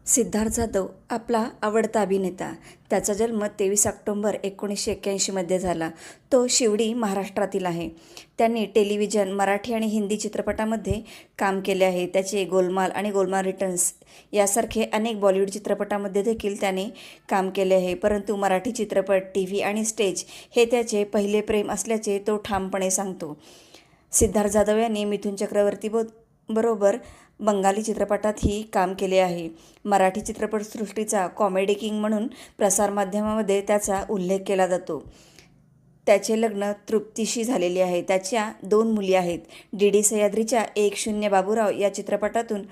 सिद्धार्थ जाधव आपला आवडता अभिनेता. त्याचा जन्म 23 ऑक्टोबर 1981 झाला. तो शिवडी, महाराष्ट्रातील आहे. त्यांनी टेलिव्हिजन, मराठी आणि हिंदी चित्रपटामध्ये काम केले आहे. त्याचे गोलमाल आणि गोलमाल रिटर्न्स यासारखे अनेक बॉलिवूड चित्रपटामध्ये देखील त्याने काम केले आहे. परंतु मराठी चित्रपट, टीव्ही आणि स्टेज हे त्याचे पहिले प्रेम असल्याचे तो ठामपणे सांगतो. सिद्धार्थ जाधव यांनी मिथुन चक्रवर्ती बरोबर बंगाली चित्रपटातही काम केले आहे. मराठी चित्रपटसृष्टीचा कॉमेडी किंग म्हणून प्रसारमाध्यमामध्ये त्याचा उल्लेख केला जातो. त्याचे लग्न तृप्तीशी झालेले आहे. त्याच्या 2 मुली आहेत. डी सह्याद्रीच्या 10 बाबूराव या चित्रपटातून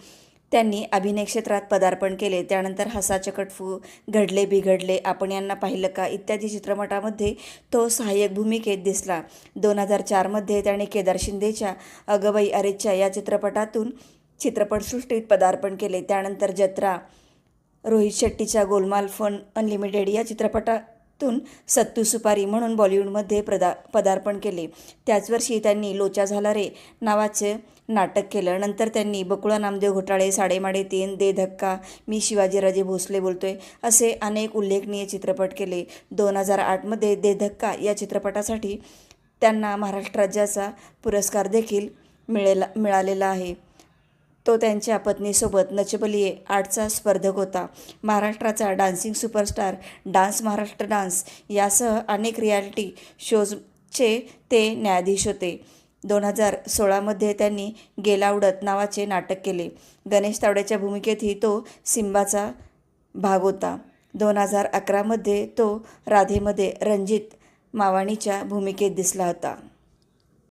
त्यांनी अभिनय क्षेत्रात पदार्पण केले. त्यानंतर हसाचकटफू, घडले बिघडले, आपण यांना पाहिलं का इत्यादी चित्रपटामध्ये तो सहाय्यक भूमिकेत दिसला. 2004 त्याने केदार शिंदेच्या अगबाई अरेच्चा या चित्रपटातून चित्रपटसृष्टीत पदार्पण केले. त्यानंतर जत्रा, रोहित शेट्टीच्या गोलमाल फन अनलिमिटेड या चित्रपटातून सत्तू सुपारी म्हणून बॉलिवूडमध्ये पदार्पण केले. त्याच वर्षी त्यांनी लोचा झाला रे नावाचे नाटक केलं. नंतर त्यांनी बकुळा नामदेव घोटाळे, साडेमाडे 3, दे धक्का, मी शिवाजीराजे भोसले बोलतोय असे अनेक उल्लेखनीय चित्रपट केले. 2008 दे धक्का या चित्रपटासाठी त्यांना महाराष्ट्र राज्याचा पुरस्कार देखील मिळालेला आहे. तो त्यांच्या पत्नीसोबत नच बलिये 8चा स्पर्धक होता. महाराष्ट्राचा dancing superstar, dance Maharashtra dance यासह अनेक रियालिटी शोजचे ते न्यायाधीश होते. 2016 त्यांनी गेला उडत नावाचे नाटक केले. गणेश तावडेच्या भूमिकेतही तो सिम्बाचा भाग होता. 2011 तो राधेमध्ये रणजित मावाणीच्या भूमिकेत दिसला होता.